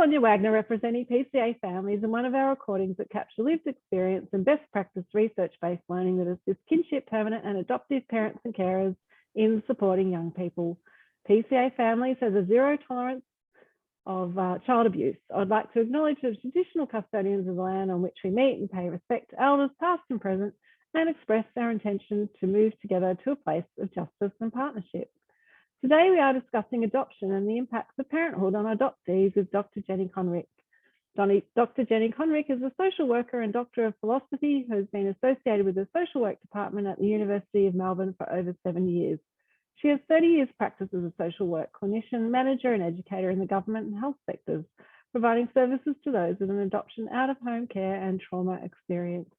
Sonia Wagner, representing PCA families in one of our recordings that capture lived experience and best practice research-based learning that assists kinship, permanent and adoptive parents and carers in supporting young people. PCA families has a zero tolerance of child abuse. I'd like to acknowledge the traditional custodians of the land on which we meet and pay respect to elders past and present, and express our intention to move together to a place of justice and partnership. Today we are discussing adoption and the impacts of parenthood on adoptees with Dr. Jenny Conrick. Dr. Jenny Conrick is a social worker and Doctor of Philosophy who has been associated with the Social Work Department at the University of Melbourne for over 7 years. She has 30 years practice as a social work clinician, manager and educator in the government and health sectors, providing services to those with an adoption, out-of-home care and trauma experience.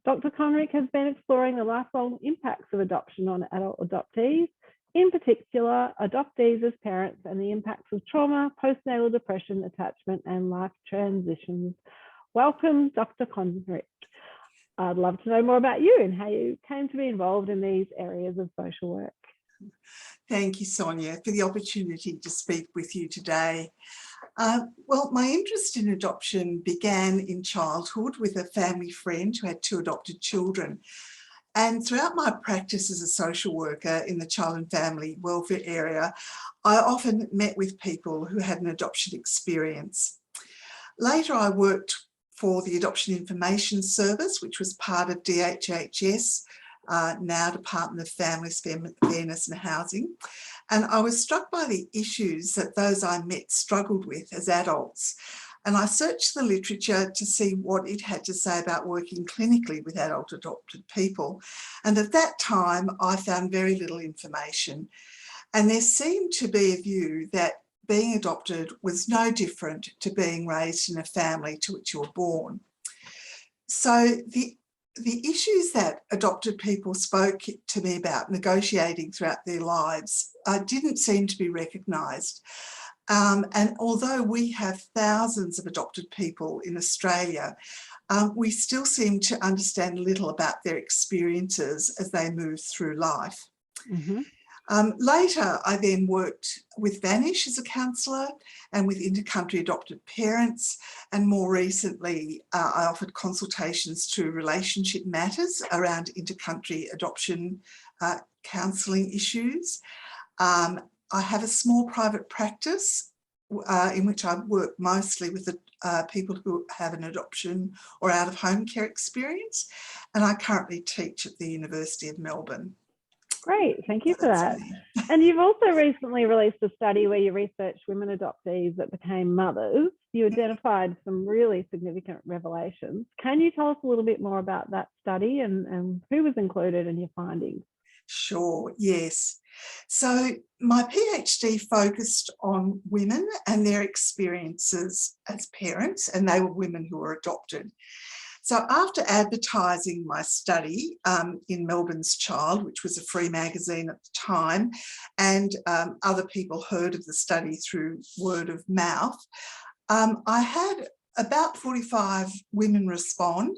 Dr. Conrick has been exploring the lifelong impacts of adoption on adult adoptees, in particular, adoptees as parents and the impacts of trauma, postnatal depression, attachment and life transitions. Welcome, Dr. Conrick. I'd love to know more about you and how you came to be involved in these areas of social work. Thank you, Sonia, for the opportunity to speak with you today. Well, my interest in adoption began in childhood with a family friend who had 2 adopted children. And throughout my practice as a social worker in the child and family welfare area, I often met with people who had an adoption experience. Later, I worked for the Adoption Information Service, which was part of DHHS, now Department of Families, Fairness and Housing. And I was struck by the issues that those I met struggled with as adults. And I searched the literature to see what it had to say about working clinically with adult adopted people. And at that time, I found very little information. And there seemed to be a view that being adopted was no different to being raised in a family to which you were born. So the issues that adopted people spoke to me about negotiating throughout their lives didn't seem to be recognised. And although we have thousands of adopted people in Australia, we still seem to understand little about their experiences as they move through life. Mm-hmm. Later, I then worked with Vanish as a counsellor and with intercountry adopted parents. And more recently, I offered consultations to relationship matters around intercountry adoption counselling issues. I have a small private practice in which I work mostly with people who have an adoption or out-of-home care experience, and I currently teach at the University of Melbourne. Great, thank you for that. And you've also recently released a study where you researched women adoptees that became mothers. You identified some really significant revelations. Can you tell us a little bit more about that study and who was included in your findings? Sure, yes. So my PhD focused on women and their experiences as parents, and they were women who were adopted. So after advertising my study in Melbourne's Child, which was a free magazine at the time, and other people heard of the study through word of mouth, I had about 45 women respond,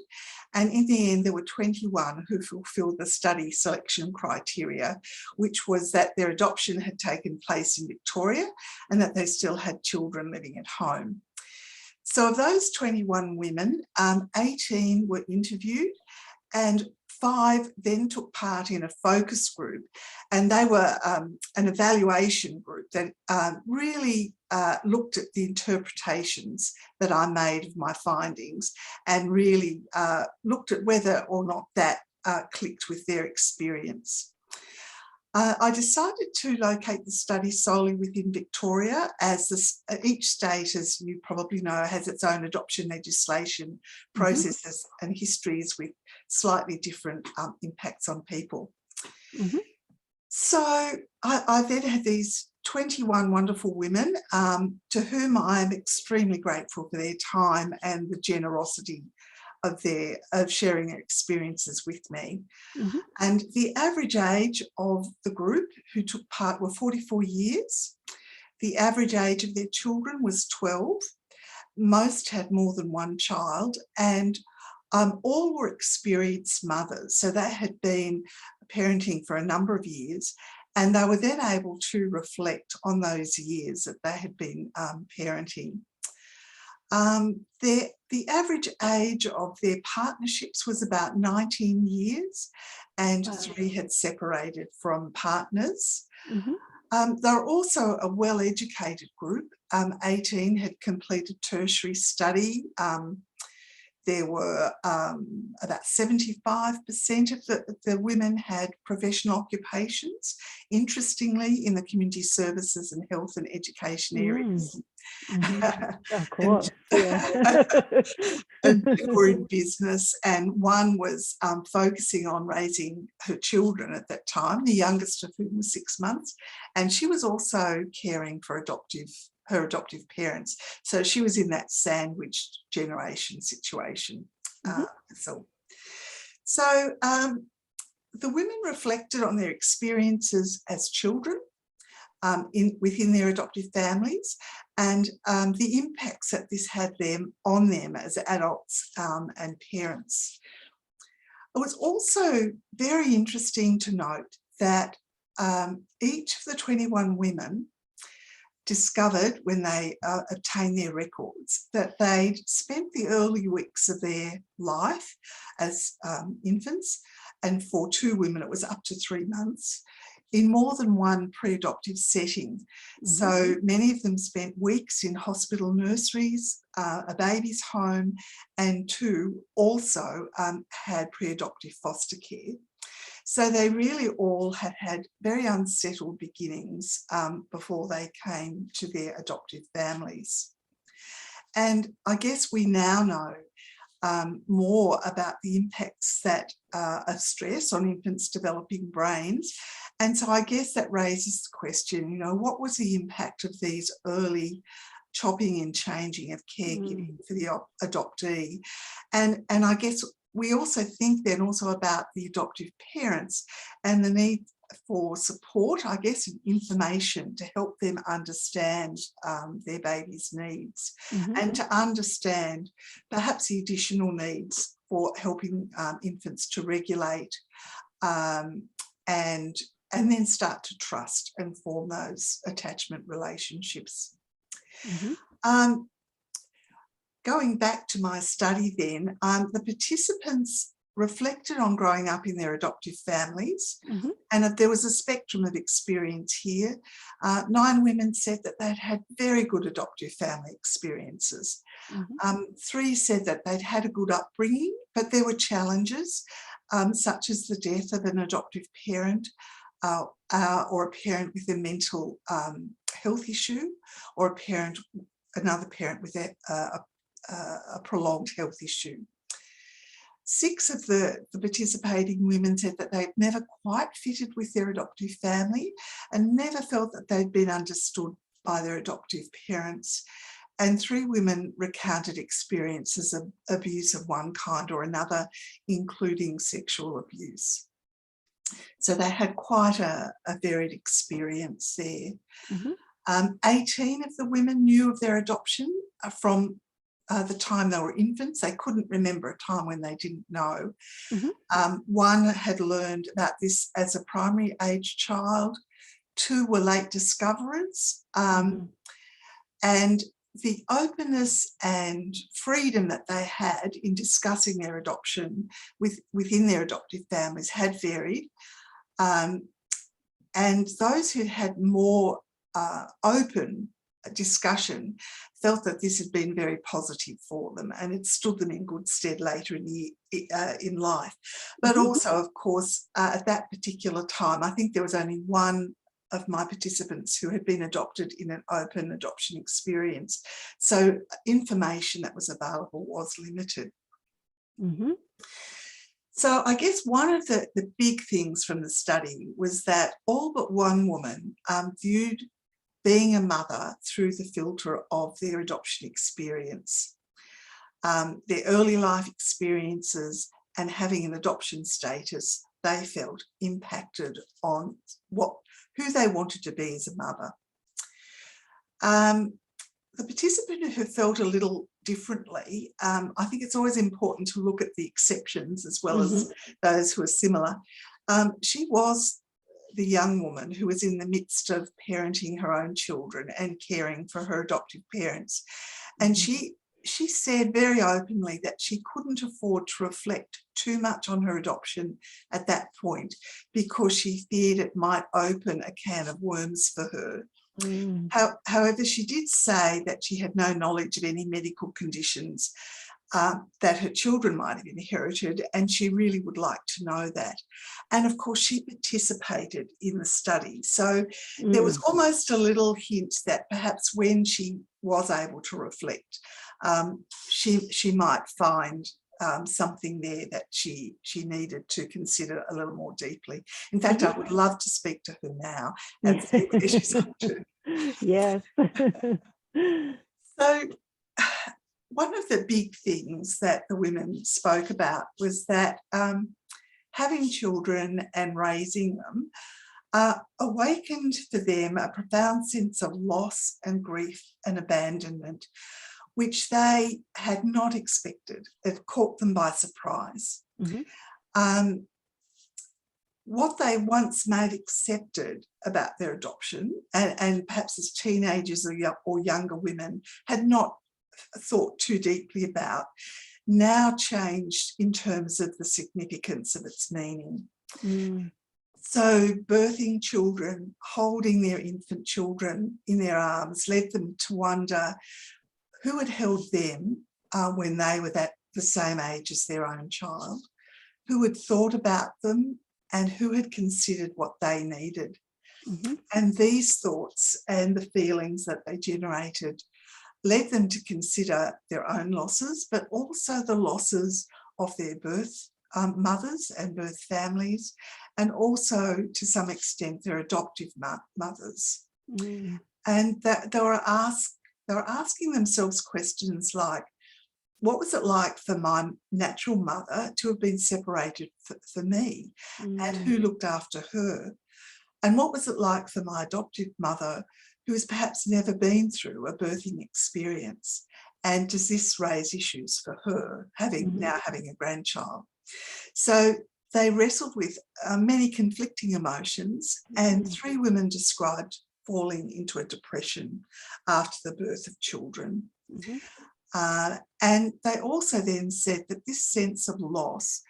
and in the end there were 21 who fulfilled the study selection criteria, which was that their adoption had taken place in Victoria and that they still had children living at home. So of those 21 women, 18 were interviewed and 5 then took part in a focus group, and they were an evaluation group that really looked at the interpretations that I made of my findings and really looked at whether or not that clicked with their experience. I decided to locate the study solely within Victoria, as each state, as you probably know, has its own adoption legislation processes and histories with slightly different impacts on people. Mm-hmm. So I then had these 21 wonderful women to whom I am extremely grateful for their time and the generosity of sharing their experiences with me. Mm-hmm. And the average age of the group who took part were 44 years. The average age of their children was 12. Most had more than one child, and all were experienced mothers. So they had been parenting for a number of years, and they were then able to reflect on those years that they had been parenting. The average age of their partnerships was about 19 years, and 3 had separated from partners. They're also a well-educated group. 18 had completed tertiary study. There were about 75% of the women had professional occupations, interestingly, in the community services and health and education areas. Of course, and 2 were in business, and 1 was focusing on raising her children at that time, the youngest of whom was 6 months, and she was also caring for her adoptive parents. So she was in that sandwiched generation situation. So the women reflected on their experiences as children within their adoptive families, and the impacts that this had on them as adults and parents. It was also very interesting to note that each of the 21 women discovered, when they obtained their records, that they'd spent the early weeks of their life as infants, and for 2 women it was up to 3 months, in more than one pre-adoptive setting. So many of them spent weeks in hospital nurseries, a baby's home, and 2 also had pre-adoptive foster care. So they really all had very unsettled beginnings before they came to their adoptive families. And I guess we now know more about the impacts of stress on infants' developing brains. And so I guess that raises the question, what was the impact of these early chopping and changing of caregiving for the adoptee? And I guess we also think then also about the adoptive parents and the need for support, I guess, and information to help them understand their baby's needs and to understand perhaps the additional needs for helping infants to regulate and then start to trust and form those attachment relationships. Going back to my study then, the participants reflected on growing up in their adoptive families, and there was a spectrum of experience here. 9 women said that they'd had very good adoptive family experiences. 3 said that they'd had a good upbringing, but there were challenges, such as the death of an adoptive parent or a parent with a mental health issue, or another parent with a prolonged health issue. 6 of the participating women said that they'd never quite fitted with their adoptive family and never felt that they'd been understood by their adoptive parents. And 3 women recounted experiences of abuse of one kind or another, including sexual abuse. So they had quite a varied experience there. 18 of the women knew of their adoption from the time they were infants. They couldn't remember a time when they didn't know. 1 had learned about this as a primary age child. 2 were late discoverers. And the openness and freedom that they had in discussing their adoption within their adoptive families had varied. And those who had more open discussion felt that this had been very positive for them, and it stood them in good stead later in life. But also, of course, at that particular time, I think there was only 1 of my participants who had been adopted in an open adoption experience. So information that was available was limited. So I guess one of the big things from the study was that all but 1 woman viewed being a mother through the filter of their adoption experience. Their early life experiences and having an adoption status, they felt impacted on who they wanted to be as a mother. The participant who felt a little differently, I think it's always important to look at the exceptions as well as those who are similar. She was the young woman who was in the midst of parenting her own children and caring for her adoptive parents. And she she said very openly that she couldn't afford to reflect too much on her adoption at that point because she feared it might open a can of worms for her. However, she did say that she had no knowledge of any medical conditions that her children might have inherited, and she really would like to know that. And of course, she participated in the study. So there was almost a little hint that perhaps when she was able to reflect, she might find something there that she needed to consider a little more deeply. In fact, I would love to speak to her now and see where she's up to. Yes. So one of the big things that the women spoke about was that having children and raising them awakened for them a profound sense of loss and grief and abandonment, which they had not expected. It caught them by surprise. What they once may have accepted about their adoption, and perhaps as teenagers or younger women had not thought too deeply about, now changed in terms of the significance of its meaning. So birthing children, holding their infant children in their arms, led them to wonder who had held them when they were at the same age as their own child, who had thought about them, and who had considered what they needed. And these thoughts and the feelings that they generated led them to consider their own losses, but also the losses of their birth mothers and birth families, and also to some extent their adoptive mothers. And that they were asking themselves questions like, what was it like for my natural mother to have been separated for me, and who looked after her? And what was it like for my adoptive mother, who has perhaps never been through a birthing experience? And does this raise issues for her, now having a grandchild? So they wrestled with many conflicting emotions, and 3 women described falling into a depression after the birth of children. And they also then said that this sense of loss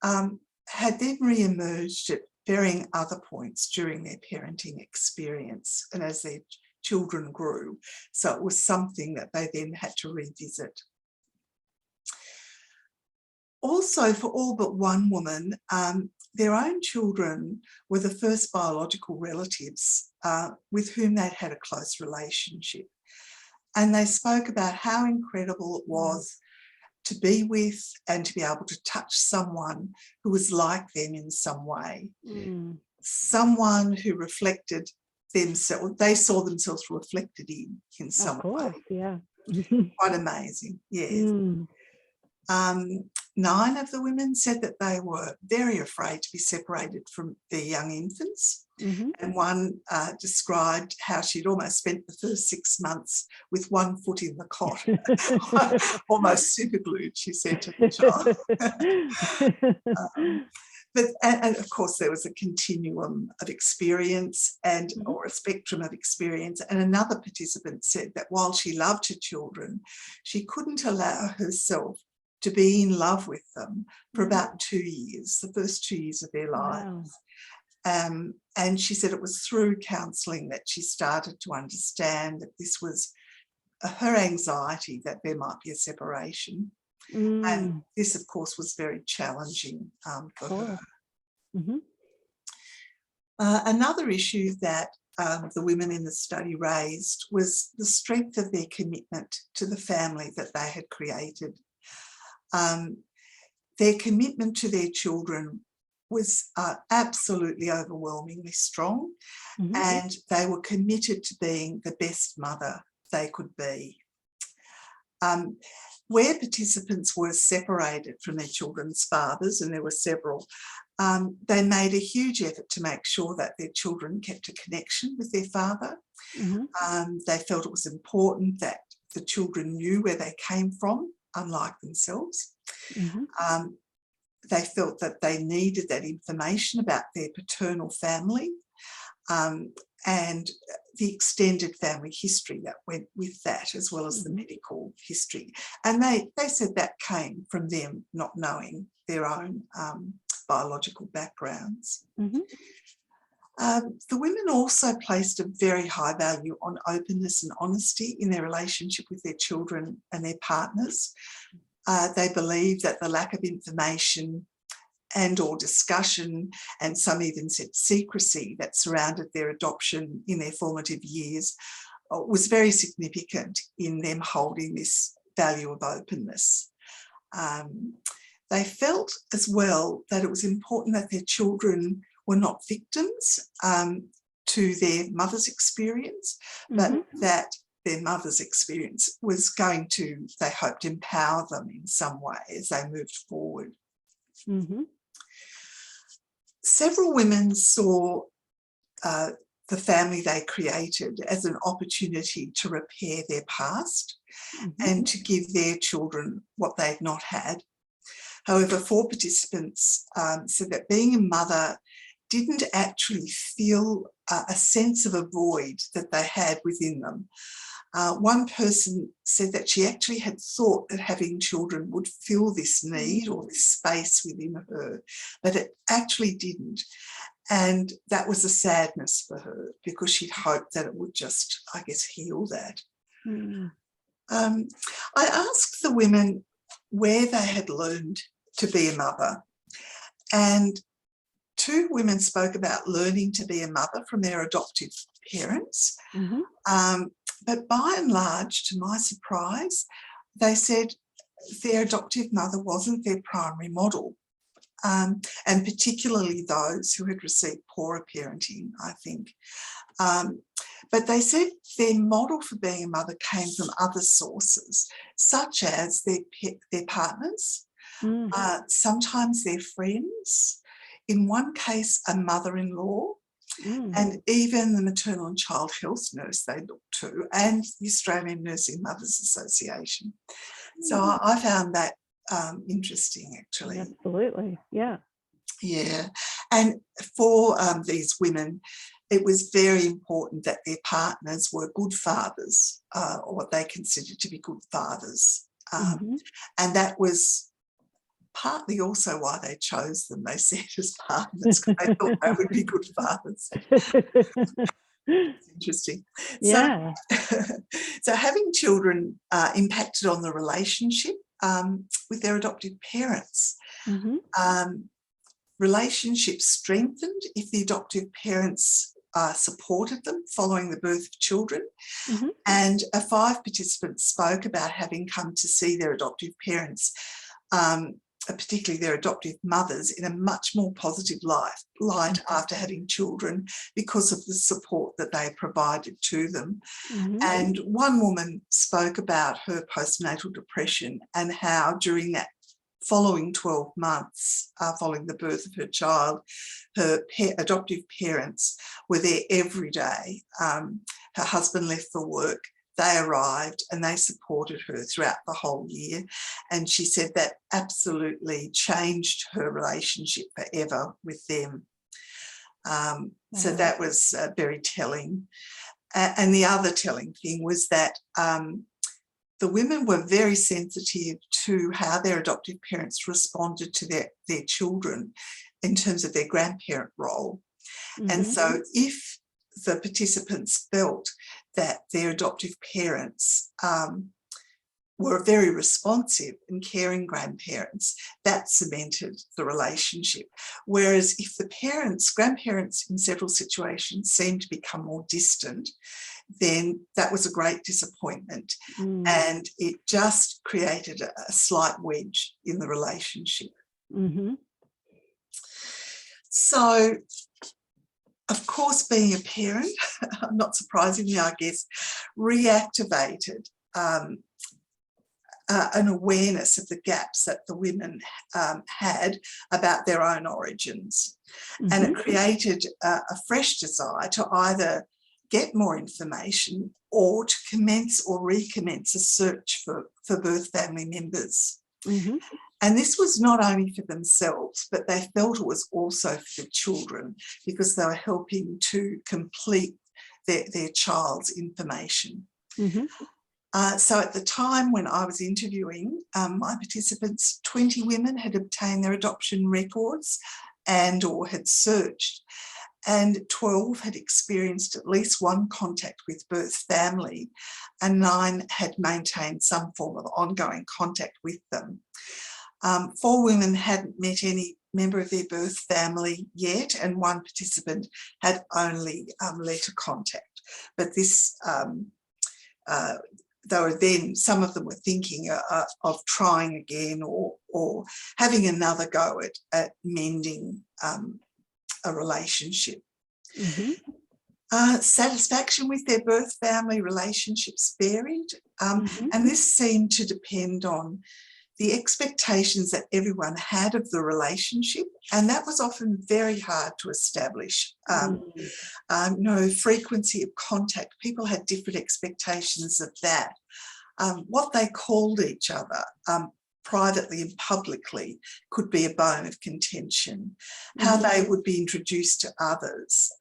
had then re-emerged at varying other points during their parenting experience and as their children grew. So it was something that they then had to revisit. Also, for all but one woman, their own children were the first biological relatives with whom they'd had a close relationship. And they spoke about how incredible it was to be with and to be able to touch someone who was like them in some way. Someone who reflected themselves, they saw themselves reflected in some way. Yeah. Quite amazing, yes. 9 of the women said that they were very afraid to be separated from their young infants. And one described how she'd almost spent the first 6 months with one foot in the cot, almost superglued, she said to the child. And of course, there was a continuum of experience or a spectrum of experience. And another participant said that while she loved her children, she couldn't allow herself to be in love with them for about 2 years, the first 2 years of their lives. And she said it was through counselling that she started to understand that this was her anxiety that there might be a separation. And this, of course, was very challenging for her. Another issue that the women in the study raised was the strength of their commitment to the family that they had created. Their commitment to their children was absolutely overwhelmingly strong, and they were committed to being the best mother they could be. Where participants were separated from their children's fathers, and there were several, they made a huge effort to make sure that their children kept a connection with their father. They felt it was important that the children knew where they came from, unlike themselves. They felt that they needed that information about their paternal family. and the extended family history that went with that, as well as the medical history. And they said that came from them not knowing their own biological backgrounds. The women also placed a very high value on openness and honesty in their relationship with their children and their partners. They believed that the lack of information and or discussion, and some even said secrecy, that surrounded their adoption in their formative years was very significant in them holding this value of openness. They felt as well that it was important that their children were not victims to their mother's experience, but that their mother's experience was going to, they hoped, empower them in some way as they moved forward. Several women saw the family they created as an opportunity to repair their past and to give their children what they had not had. However, 4 participants said that being a mother didn't actually feel a sense of a void that they had within them. One person said that she actually had thought that having children would fill this need or this space within her, but it actually didn't. And that was a sadness for her, because she'd hoped that it would just, I guess, heal that. I asked the women where they had learned to be a mother, and 2 women spoke about learning to be a mother from their adoptive parents. But by and large, to my surprise, they said their adoptive mother wasn't their primary model, and particularly those who had received poorer parenting, I think. But they said their model for being a mother came from other sources, such as their partners, sometimes their friends, in one case a mother-in-law, and even the maternal and child health nurse they looked to, and the Australian Nursing Mothers Association. So I found that interesting, actually. Absolutely, yeah. Yeah, and for these women, it was very important that their partners were good fathers, or what they considered to be good fathers. And that was partly also why they chose them, they said, as partners, because they thought they would be good fathers. It's interesting. Yeah. So having children impacted on the relationship with their adoptive parents. Relationships strengthened if the adoptive parents supported them following the birth of children. And 5 participants spoke about having come to see their adoptive parents, particularly their adoptive mothers, in a much more positive light after having children, because of the support that they provided to them. And one woman spoke about her postnatal depression and how during that following 12 months following the birth of her child, her adoptive parents were there every day. Her husband left for work, they arrived, and they supported her throughout the whole year. And she said that absolutely changed her relationship forever with them. So that was very telling. And the other telling thing was that the women were very sensitive to how their adoptive parents responded to their children in terms of their grandparent role. And so if the participants felt that their adoptive parents were very responsive and caring grandparents, that cemented the relationship. Whereas if the grandparents in several situations seemed to become more distant, then that was a great disappointment. And it just created a slight wedge in the relationship. So, of course, being a parent, not surprisingly, I guess, reactivated an awareness of the gaps that the women had about their own origins. And it created a fresh desire to either get more information or to commence or recommence a search for birth family members. Mm-hmm. And this was not only for themselves, but they felt it was also for the children, because they were helping to complete their child's information. Mm-hmm. So at the time when I was interviewing my participants, 20 women had obtained their adoption records and or had searched, and 12 had experienced at least one contact with birth family, and 9 had maintained some form of ongoing contact with them. 4 women hadn't met any member of their birth family yet, and 1 participant had only letter contact. But this, they were then, some of them were thinking of trying again or having another go at mending a relationship. Mm-hmm. Satisfaction with their birth family relationships varied, Mm-hmm. and this seemed to depend on the expectations that everyone had of the relationship, and that was often very hard to establish. Frequency of contact, people had different expectations of that. What they called each other privately and publicly could be a bone of contention. How they would be introduced to others,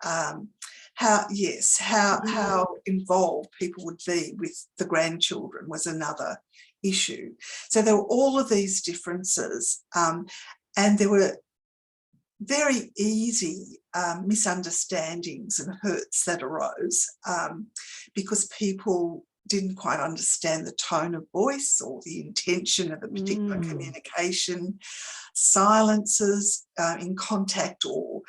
how involved people would be with the grandchildren was another issue. So there were all of these differences, and there were very easy misunderstandings and hurts that arose because people didn't quite understand the tone of voice or the intention of a particular communication. Silences in contact or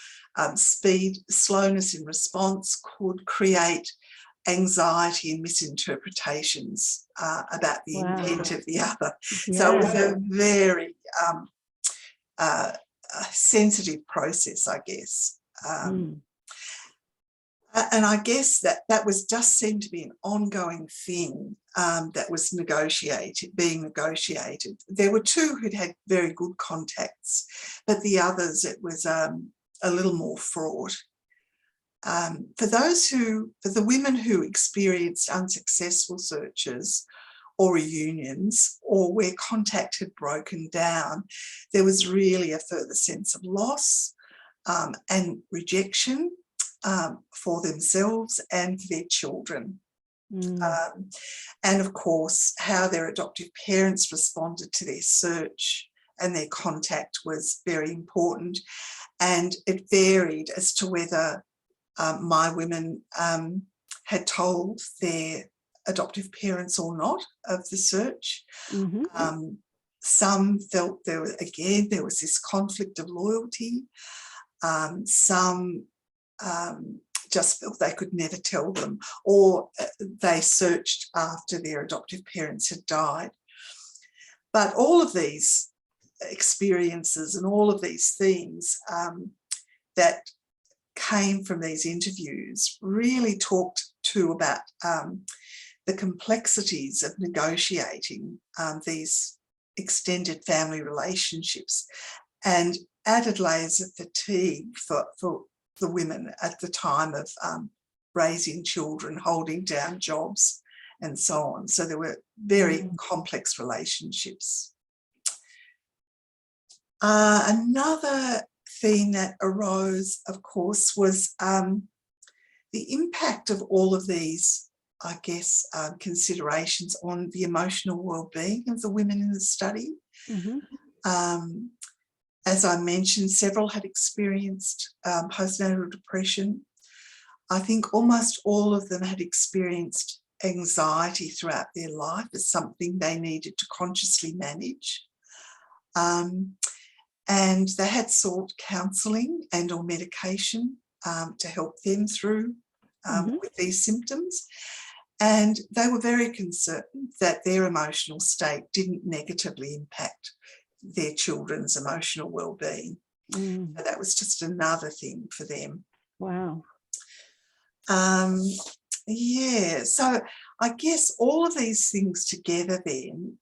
slowness in response could create anxiety and misinterpretations about the intent of the other. Yeah. So it was a very sensitive process, I guess. And I guess that was just seemed to be an ongoing thing that was being negotiated. There were 2 who'd had very good contacts, but the others, it was a little more fraught. For the women who experienced unsuccessful searches or reunions, or where contact had broken down, there was really a further sense of loss and rejection for themselves and for their children. And of course, how their adoptive parents responded to their search and their contact was very important. And it varied as to whether my women had told their adoptive parents or not of the search. Some felt there was this conflict of loyalty. Some just felt they could never tell them, or they searched after their adoptive parents had died. But all of these experiences and all of these themes that came from these interviews really talked about the complexities of negotiating these extended family relationships and added layers of fatigue for the women at the time of raising children, holding down jobs and so on. So there were very complex relationships. Another theme that arose, of course, was the impact of all of these, I guess, considerations on the emotional well-being of the women in the study. As I mentioned, several had experienced postnatal depression. I think almost all of them had experienced anxiety throughout their life as something they needed to consciously manage. And they had sought counselling and or medication to help them through with these symptoms. And they were very concerned that their emotional state didn't negatively impact their children's emotional well-being. So that was just another thing for them. Wow. So I guess all of these things together then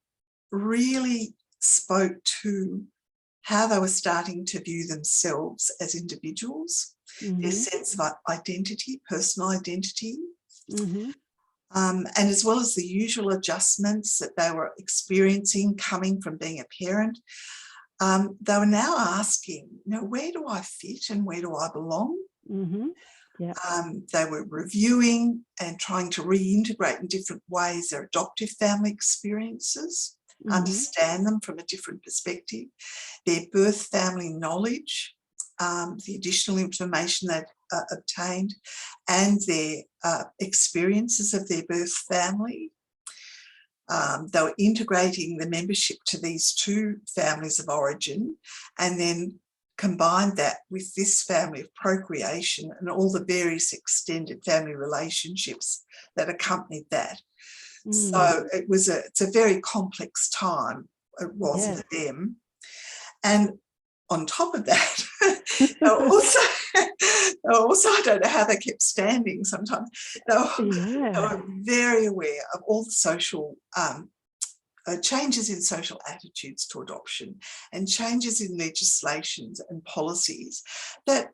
really spoke to how they were starting to view themselves as individuals, their sense of identity, personal identity. And as well as the usual adjustments that they were experiencing coming from being a parent, they were now asking, where do I fit and where do I belong? Mm-hmm. Yeah. They were reviewing and trying to reintegrate in different ways their adoptive family experiences, understand them from a different perspective, their birth family knowledge, the additional information they've obtained, and their experiences of their birth family. They were integrating the membership to these two families of origin, and then combined that with this family of procreation and all the various extended family relationships that accompanied that. So it's a very complex time, it was for them. And on top of that, also, I don't know how they kept standing sometimes. They were very aware of all the social changes in social attitudes to adoption and changes in legislations and policies that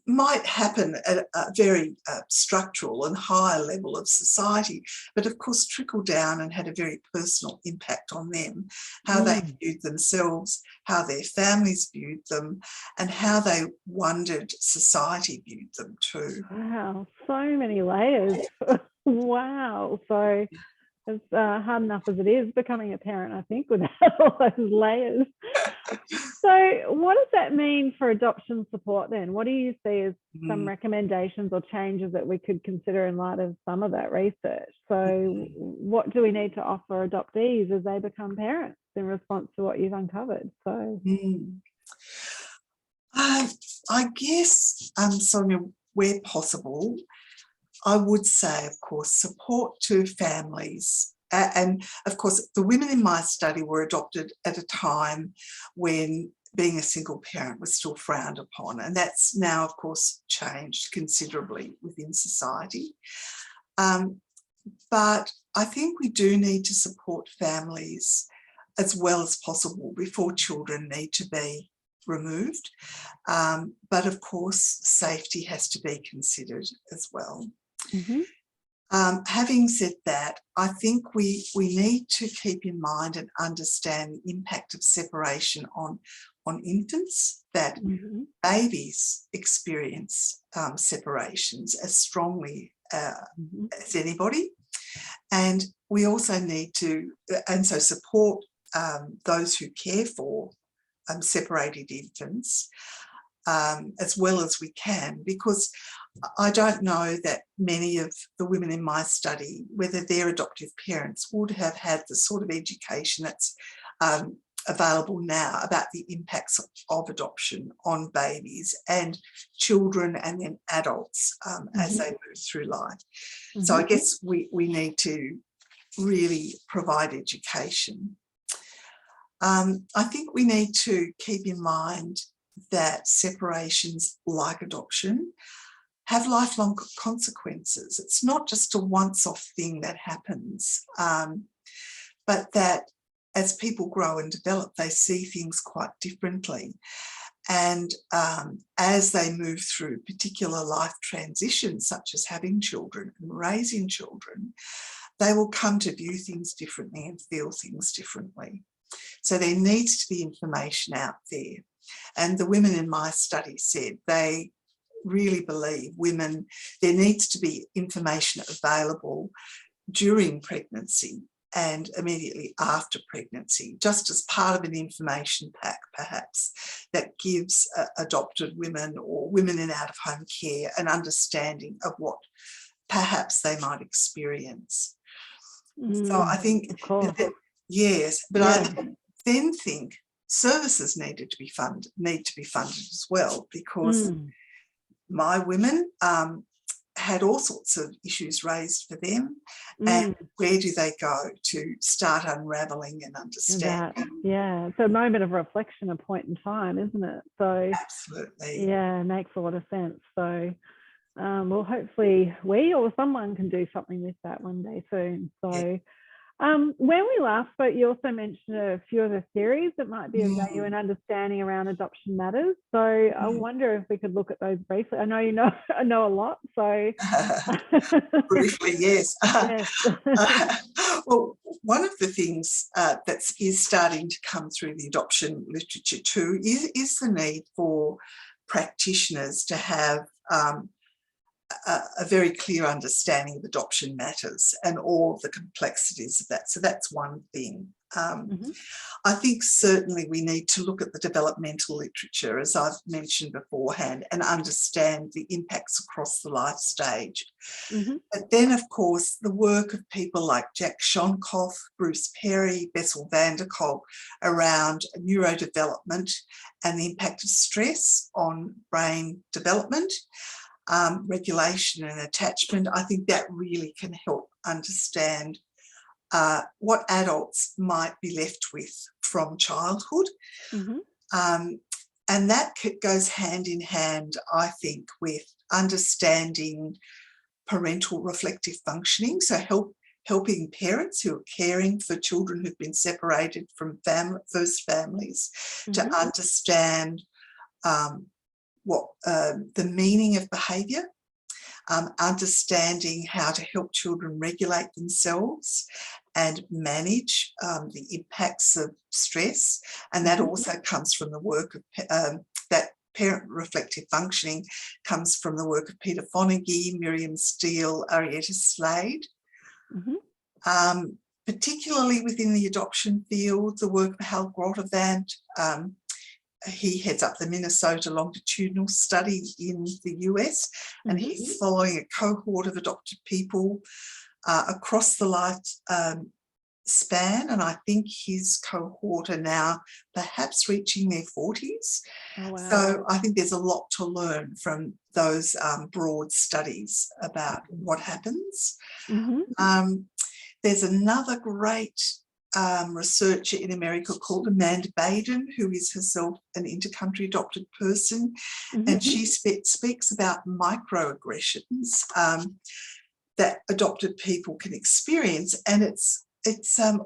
might happen at a very structural and higher level of society, but of course trickle down and had a very personal impact on them, how they viewed themselves, how their families viewed them, and how they wondered society viewed them too. Wow, so many layers. Wow. So it's hard enough as it is becoming a parent, I think, without all those layers. So what does that mean for adoption support then? What do you see as some recommendations or changes that we could consider in light of some of that research? So what do we need to offer adoptees as they become parents in response to what you've uncovered? So I guess, Sonia, where possible, I would say, of course, support to families. And of course, the women in my study were adopted at a time when being a single parent was still frowned upon. And that's now, of course, changed considerably within society. But I think we do need to support families as well as possible before children need to be removed. But of course, safety has to be considered as well. Having said that, I think we need to keep in mind and understand the impact of separation on infants, that babies experience separations as strongly as anybody. And we also need to, support those who care for separated infants as well as we can, because I don't know that many of the women in my study, whether their adoptive parents would have had the sort of education that's available now about the impacts of adoption on babies and children and then adults as they move through life. So I guess we need to really provide education. I think we need to keep in mind that separations, like adoption, have lifelong consequences. It's not just a once-off thing that happens, but that as people grow and develop, they see things quite differently. And as they move through particular life transitions, such as having children and raising children, they will come to view things differently and feel things differently. So there needs to be information out there. And the women in my study said they really believe there needs to be information available during pregnancy and immediately after pregnancy, just as part of an information pack, perhaps, that gives adopted women or women in out-of-home care an understanding of what perhaps they might experience. So I think, yes, but I then think services need to be funded as well, because my women had all sorts of issues raised for them, and where do they go to start unravelling and understanding? It's a moment of reflection, a point in time, isn't it? So absolutely, it makes a lot of sense. So well, hopefully we or someone can do something with that one day soon. So When we last spoke, you also mentioned a few of the theories that might be of value in understanding around adoption matters. So I wonder if we could look at those briefly. I know you know I know a lot, so briefly, yes. Yes. Well, one of the things that is starting to come through the adoption literature too is the need for practitioners to have a very clear understanding of adoption matters and all the complexities of that. So that's one thing. I think certainly we need to look at the developmental literature, as I've mentioned beforehand, and understand the impacts across the life stage. But then, of course, the work of people like Jack Schonkof, Bruce Perry, Bessel Kolk around neurodevelopment and the impact of stress on brain development, regulation and attachment, I think that really can help understand what adults might be left with from childhood. And that goes hand in hand, I think, with understanding parental reflective functioning, so helping parents who are caring for children who've been separated from first families to understand what the meaning of behaviour, understanding how to help children regulate themselves and manage the impacts of stress. And that also comes from the work of that parent reflective functioning comes from the work of Peter Fonagy, Mriam, Steele, Arietta, Slade. Particularly within the adoption field, the work of Hal Grotevant. He heads up the Minnesota longitudinal study in the US, and he's following a cohort of adopted people across the life span, and I think his cohort are now perhaps reaching their 40s. Oh, wow. So I think there's a lot to learn from those broad studies about what happens. There's another great researcher in America called Amanda Baden, who is herself an intercountry adopted person, and she speaks about microaggressions that adopted people can experience, and it's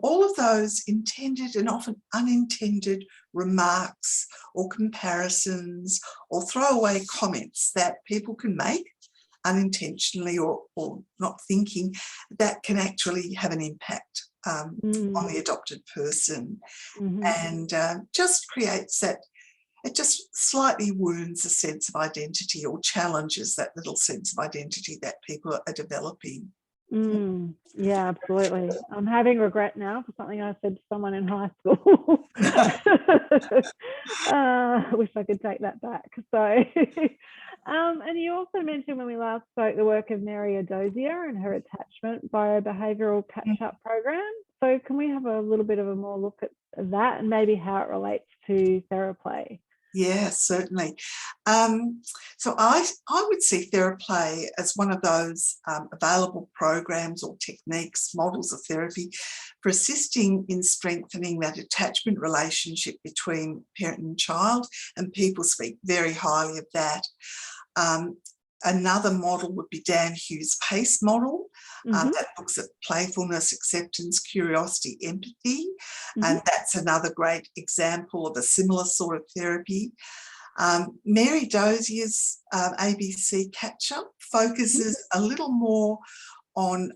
all of those intended and often unintended remarks or comparisons or throwaway comments that people can make unintentionally or not thinking that can actually have an impact on the adopted person, and just creates that, it just slightly wounds a sense of identity or challenges that little sense of identity that people are developing. Yeah, absolutely. I'm having regret now for something I said to someone in high school. I wish I could take that back. So, and you also mentioned when we last spoke the work of Arietta and her attachment biobehavioural catch-up program. So can we have a little bit of a more look at that and maybe how it relates to Theraplay? Yeah, certainly. So I would see Theraplay as one of those available programs or techniques, models of therapy for assisting in strengthening that attachment relationship between parent and child, and people speak very highly of that. Another model would be Dan Hughes' PACE model that looks at playfulness, acceptance, curiosity, empathy, and that's another great example of a similar sort of therapy. Mary Dozier's ABC Catch-Up focuses a little more on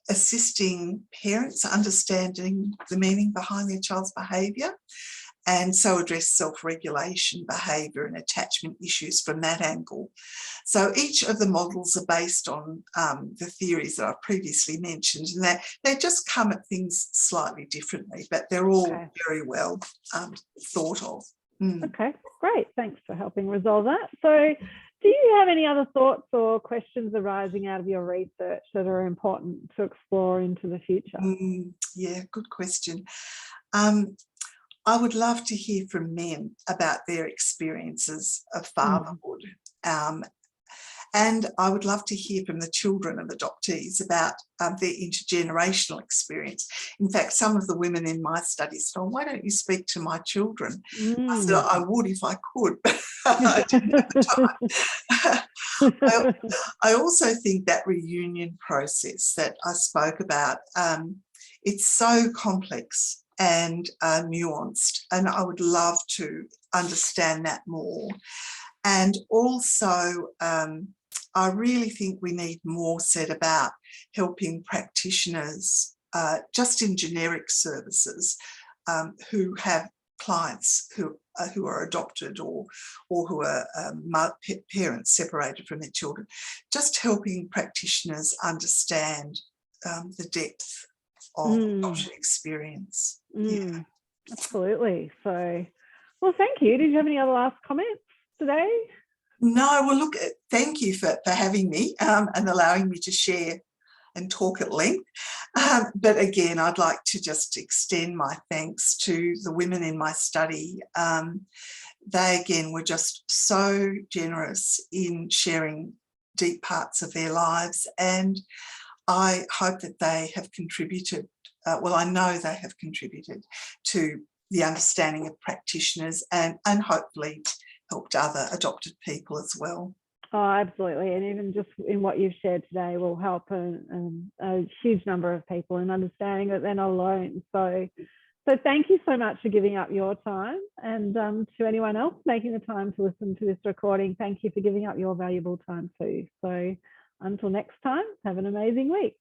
assisting parents understanding the meaning behind their child's behaviour, and so address self-regulation, behaviour and attachment issues from that angle. So each of the models are based on the theories that I've previously mentioned, and they just come at things slightly differently, but they're all very well thought of. Okay, great. Thanks for helping resolve that. So do you have any other thoughts or questions arising out of your research that are important to explore into the future? Yeah, good question. I would love to hear from men about their experiences of fatherhood. And I would love to hear from the children of adoptees about their intergenerational experience. In fact, some of the women in my study said, "Oh, why don't you speak to my children?" I said, "I would if I could, but I didn't have the time." I also think that reunion process that I spoke about It's so complex and nuanced, and I would love to understand that more. And also, I really think we need more said about helping practitioners, just in generic services, who have clients who are adopted or who are parents separated from their children, just helping practitioners understand the depth of adoption experience. Yeah. Absolutely. So, well, thank you. Did you have any other last comments today? No, well, look, thank you for having me and allowing me to share and talk at length. But again, I'd like to just extend my thanks to the women in my study. They, again, were just so generous in sharing deep parts of their lives, and I hope that they have contributed, well, I know they have contributed to the understanding of practitioners and hopefully helped other adopted people as well. Oh, absolutely. And even just in what you've shared today will help a huge number of people in understanding that they're not alone. So thank you so much for giving up your time. And to anyone else making the time to listen to this recording, thank you for giving up your valuable time too. So until next time, have an amazing week.